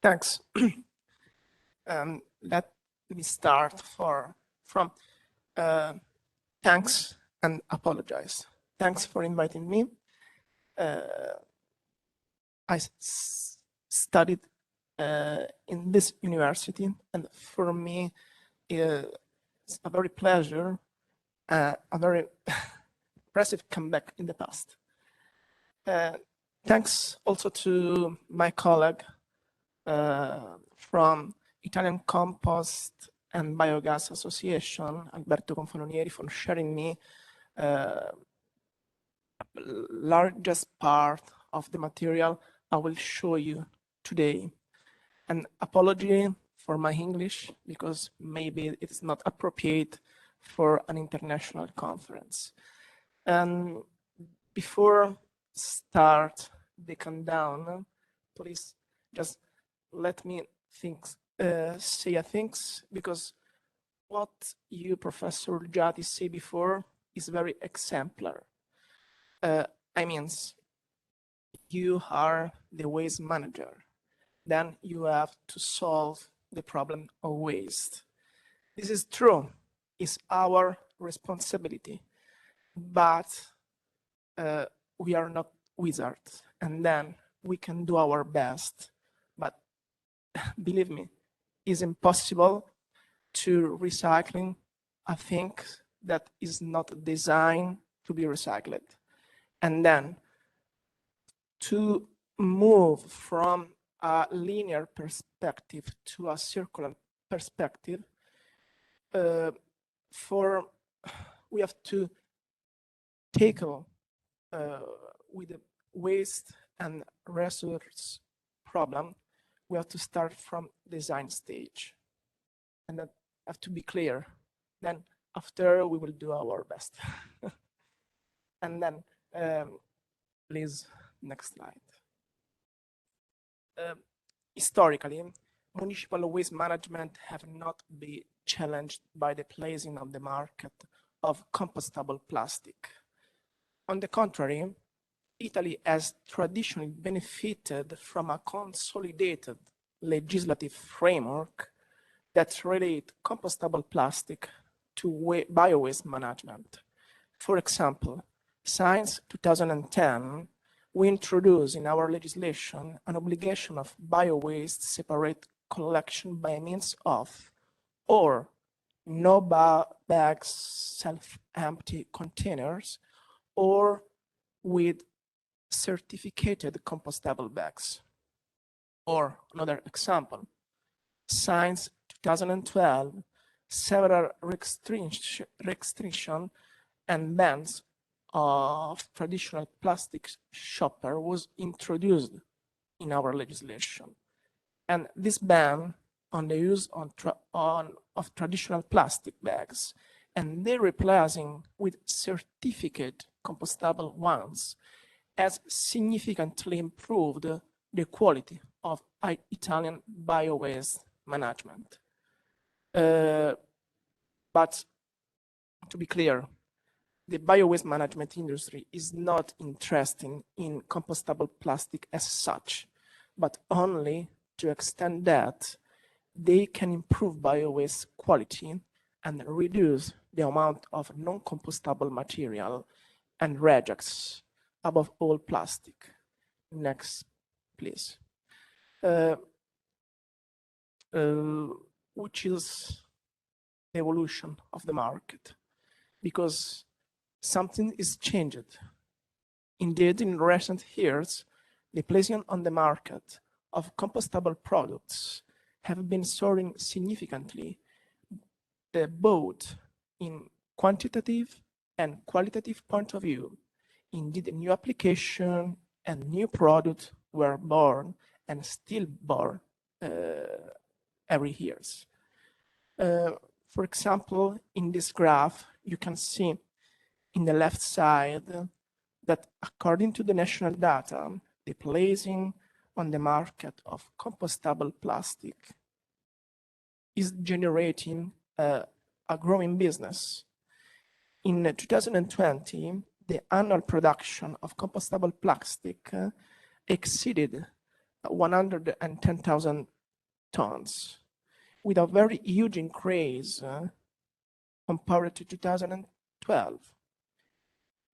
Thanks. Let me start from thanks and apologize. Thanks for inviting me. I studied in this university, and for me, it's a very pleasure, a very impressive comeback in the past. Thanks also to my colleague from Italian Compost and Biogas Association, Alberto Confalonieri, for sharing me largest part of the material I will show you today. An apology for my English, because maybe it's not appropriate for an international conference. And before start the countdown, please just let me say a things, because what you, Professor Giatti, said before is very exemplar. I mean, you are the waste manager, then you have to solve the problem of waste. This is true, it's our responsibility, but we are not wizards, and then we can do our best, but believe me, it's impossible to recycling a thing that is not designed to be recycled. And then to move from a linear perspective to a circular perspective, we have to tackle with the waste and resource problem. We have to start from design stage, and that have to be clear. Then after we will do our best. And then please, next slide. Historically, municipal waste management have not been challenged by the placing on the market of compostable plastic. On the contrary, Italy has traditionally benefited from a consolidated legislative framework that relate compostable plastic to bio-waste management. For example, since 2010, we introduced in our legislation an obligation of bio-waste separate collection by means of or no bags, self-empty containers, or with certificated compostable bags. Or another example, since 2012, several restrictions and bans of traditional plastic shopper was introduced in our legislation. And this ban on the use of traditional plastic bags and their replacing with certificate compostable ones has significantly improved the quality of Italian bio-waste management. But to be clear, the bio-waste management industry is not interested in compostable plastic as such, but only to extend that they can improve bio-waste quality and reduce the amount of non-compostable material and rejects, above all plastic. Next, please. Which is the evolution of the market, because something is changed. Indeed, in recent years, the placement on the market of compostable products have been soaring significantly, both in quantitative and qualitative point of view. Indeed, a new application and new product were born and still born every year. For example, in this graph, you can see in the left side that according to the national data, the placing on the market of compostable plastic is generating a growing business. In 2020, the annual production of compostable plastic exceeded 110,000 tons, with a very huge increase compared to 2012,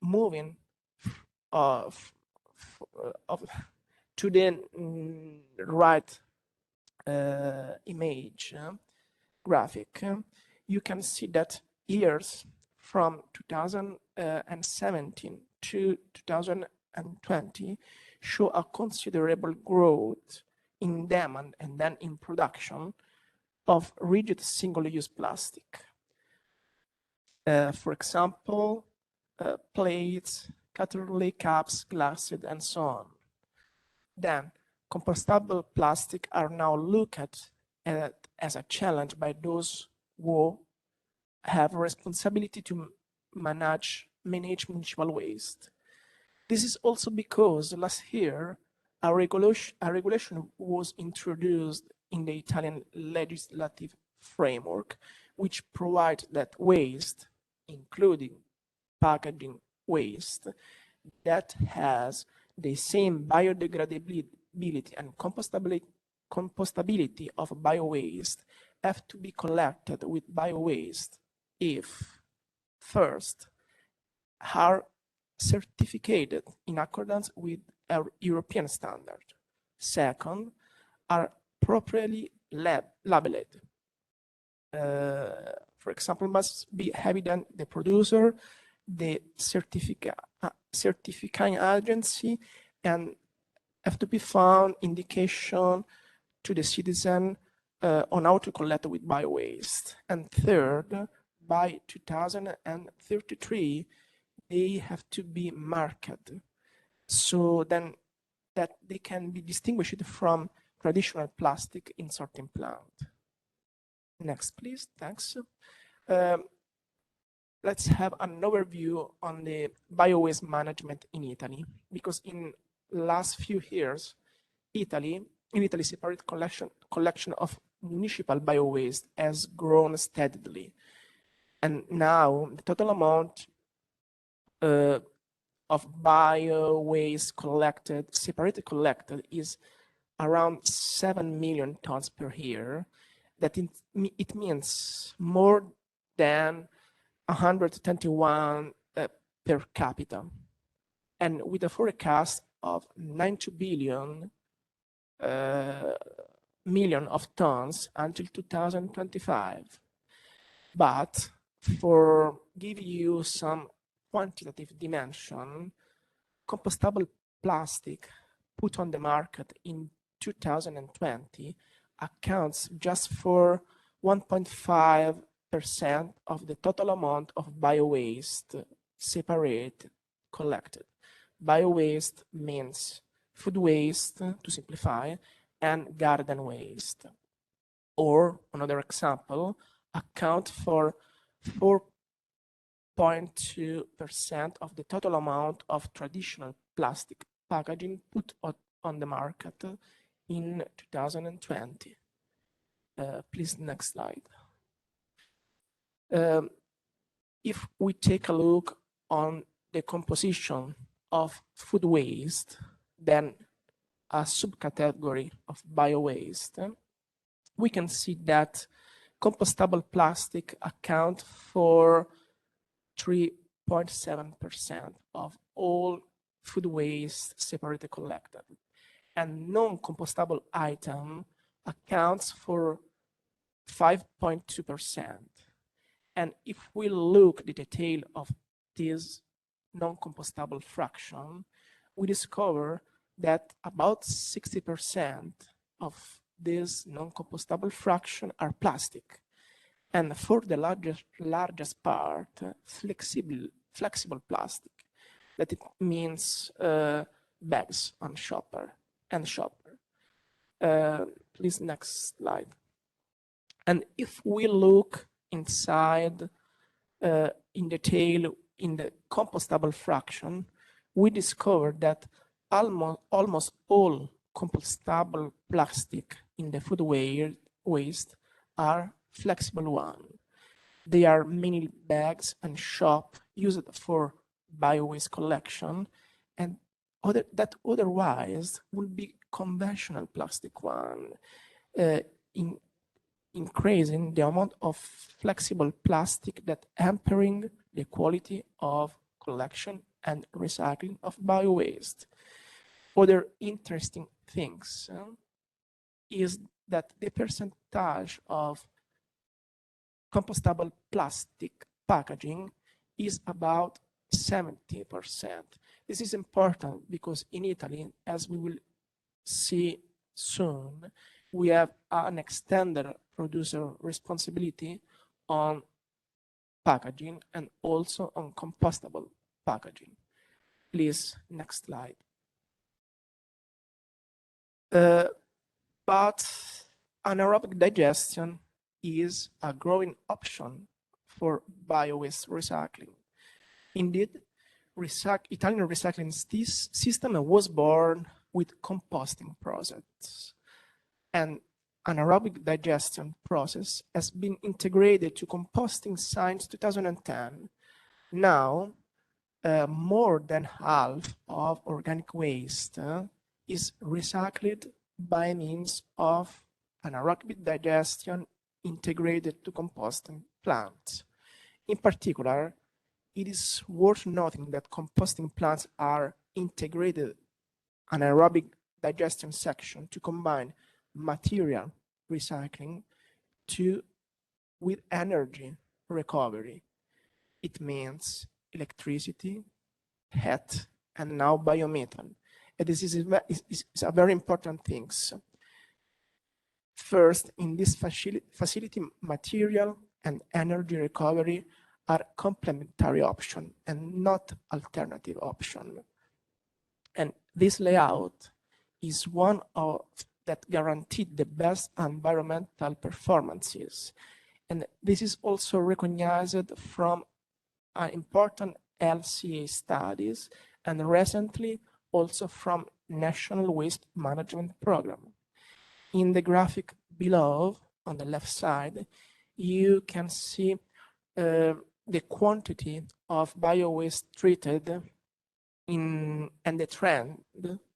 moving to the right image graphic. You can see that years from 2017 to 2020 show a considerable growth in demand and then in production of rigid single-use plastic. For example, plates, cutlery, cups, glasses, and so on. Then, compostable plastic are now looked at as a challenge by those who have responsibility to manage municipal waste. This is also because last year a regulation was introduced in the Italian legislative framework, which provides that waste, including packaging waste, that has the same biodegradability and compostability of biowaste have to be collected with biowaste if, first, are certificated in accordance with our European standard. Second, are properly labeled. For example, must be evident the producer, the certifying agency, and have to be found indication to the citizen on how to collect with biowaste. And third, by 2033, they have to be marked, so then that they can be distinguished from traditional plastic in sorting plant. Next, please. Thanks. Let's have an overview on the biowaste management in Italy, because in last few years, in Italy, separate collection of municipal biowaste has grown steadily, and now the total amount of biowaste separated collected is around 7 million tons per year. That it means more than 121 per capita, and with a forecast of 90 million of tons until 2025. But for give you some quantitative dimension, compostable plastic put on the market in 2020 accounts just for 1.5% of the total amount of biowaste separate collected. Biowaste means food waste, to simplify, and garden waste. Or another example, account for 4.2% of the total amount of traditional plastic packaging put on the market in 2020. Please, next slide. If we take a look on the composition of food waste, then a subcategory of biowaste, we can see that compostable plastic account for 3.7% of all food waste separated collected, and non-compostable item accounts for 5.2%. And if we look at the detail of this non-compostable fraction, we discover that about 60% of this non-compostable fraction are plastic, and for the largest part, flexible plastic. That it means bags and shopper. Please, next slide. And if we look inside in detail in the compostable fraction, we discover that almost all compostable plastic in the food waste are flexible one. They are mini bags and shop used for biowaste collection, and that otherwise will be conventional plastic one, increasing the amount of flexible plastic that hampering the quality of collection and recycling of bio-waste. Other interesting things is that the percentage of compostable plastic packaging is about 70%. This is important because in Italy, as we will see soon, we have an extended producer responsibility on packaging and also on compostable packaging. Please, next slide. But anaerobic digestion is a growing option for bio-waste recycling. Indeed, Italian recycling system was born with composting process, and anaerobic digestion process has been integrated to composting since 2010. Now, more than half of organic waste is recycled by means of anaerobic digestion integrated to composting plants. In particular, it is worth noting that composting plants are integrated anaerobic digestion section to combine material recycling with energy recovery. It means electricity, heat, and now biomethane. And this is a very important thing. First, in this facility, material and energy recovery are complementary option and not alternative option. And this layout is one of that guaranteed the best environmental performances. And this is also recognized from important LCA studies and recently also from National Waste Management Program. In the graphic below, on the left side, you can see the quantity of bio-waste treated and the trend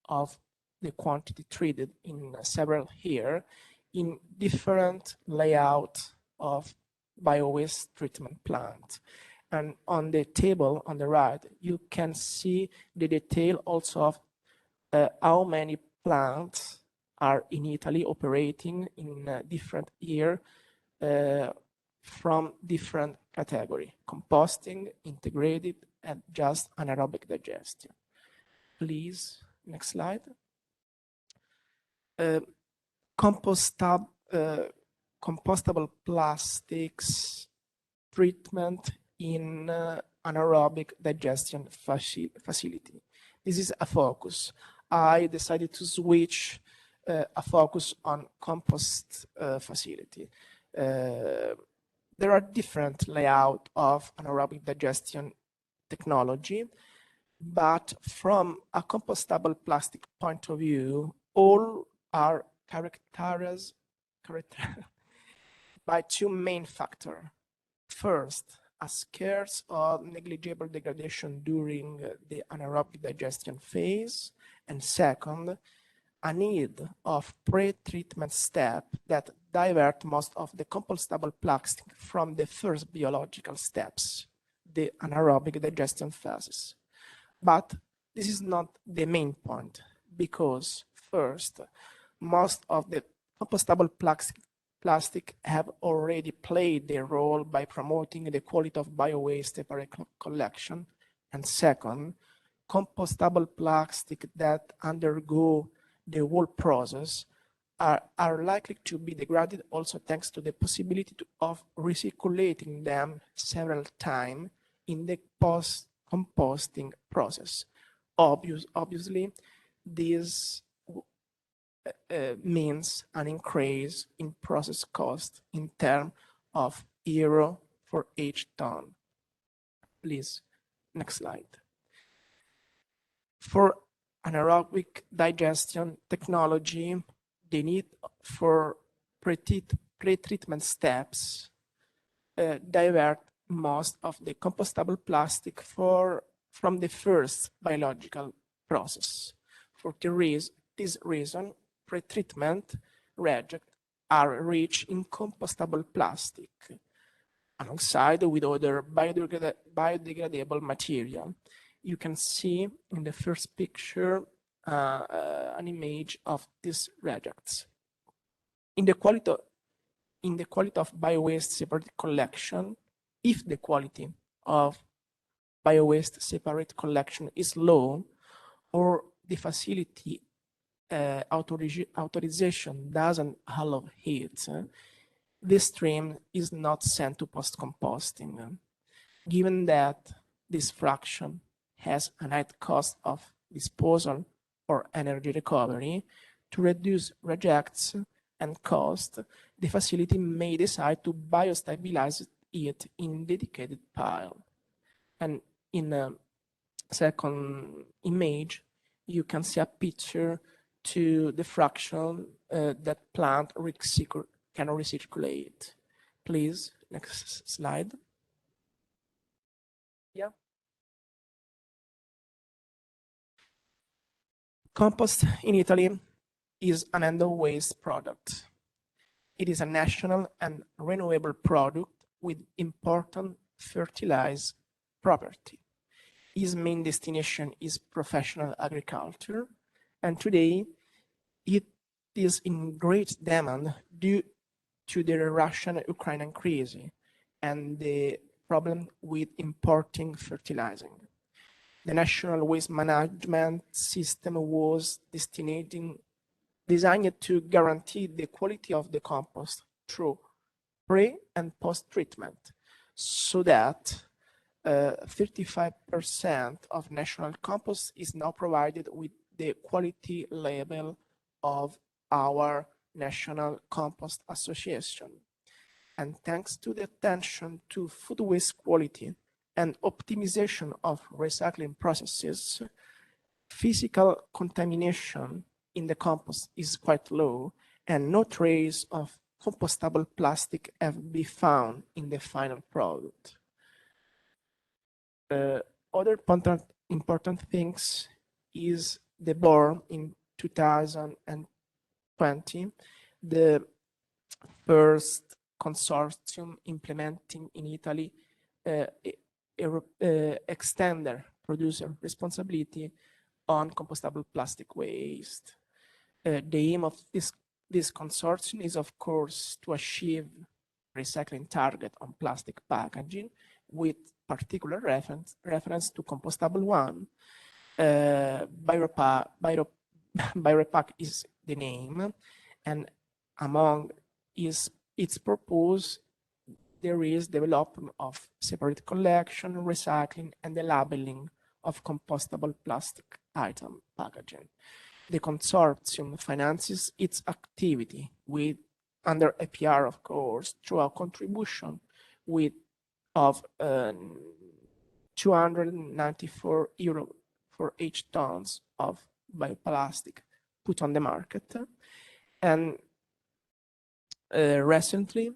of the quantity treated in several here in different layout of bio-waste treatment plant. And on the table on the right, you can see the detail also of how many plants are in Italy operating in different year from different category: composting, integrated, and just anaerobic digestion. Please, next slide. Compostable plastics treatment in anaerobic digestion facility. This is a focus. I decided to switch a focus on compost facility. There are different layout of anaerobic digestion technology, but from a compostable plastic point of view, all are characterized by two main factors. First, a scarce or negligible degradation during the anaerobic digestion phase, and second, a need of pre-treatment step that divert most of the compostable plastic from the first biological steps, the anaerobic digestion phases. But this is not the main point, because first, most of the compostable plastic have already played their role by promoting the quality of bio-waste separate collection, and second, compostable plastic that undergo the whole process are likely to be degraded also thanks to the possibility of recirculating them several times in the post-composting process. Obviously, this means an increase in process cost in terms of euro for each ton. Please, next slide. For anaerobic digestion technology, the need for pre-treatment steps divert most of the compostable plastic from the first biological process. For this reason, pretreatment rejects are rich in compostable plastic alongside with other biodegradable material. You can see in the first picture an image of these rejects. In the quality of biowaste separate collection, if the quality of biowaste separate collection is low, or the facility authorization doesn't allow it, this stream is not sent to post-composting. Given that this fraction has a net cost of disposal or energy recovery, to reduce rejects and cost, the facility may decide to biostabilize it in dedicated pile. And in a second image, you can see a picture to the fraction that plant can recirculate. Please, next slide. Yeah. Compost in Italy is an end-of-waste product. It is a national and renewable product with important fertilized property. Its main destination is professional agriculture, and today it is in great demand due to the Russian-Ukrainian crisis and the problem with importing fertilizing. The national waste management system was designed to guarantee the quality of the compost through pre and post treatment, so that 35% of national compost is now provided with the quality label of our National Compost Association. And thanks to the attention to food waste quality and optimization of recycling processes, physical contamination in the compost is quite low, and no trace of compostable plastic have been found in the final product. Other important things is the board in 2020, the first consortium implementing in Italy extender producer responsibility on compostable plastic waste. The aim of this consortium is, of course, to achieve recycling target on plastic packaging with particular reference to compostable one. Biorepack is the name, and among its purpose, there is development of separate collection, recycling, and the labeling of compostable plastic item packaging. The consortium finances its activity under APR, of course, through a contribution of €294 for each tons of bioplastic put on the market. And recently,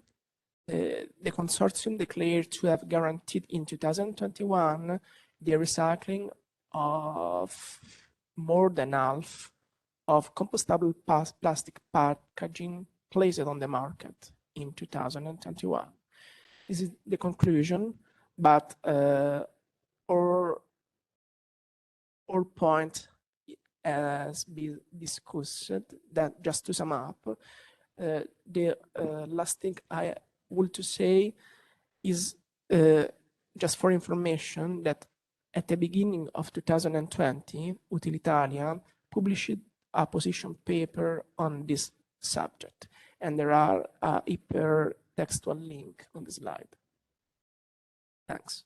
the consortium declared to have guaranteed in 2021 the recycling of more than half of compostable plastic packaging placed on the market in 2021. This is the conclusion, but our point has been discussed. That just to sum up, the last thing I want to say is just for information that at the beginning of 2020, Utilitalia published a position paper on this subject, and there are a hypertextual link on the slide. Thanks.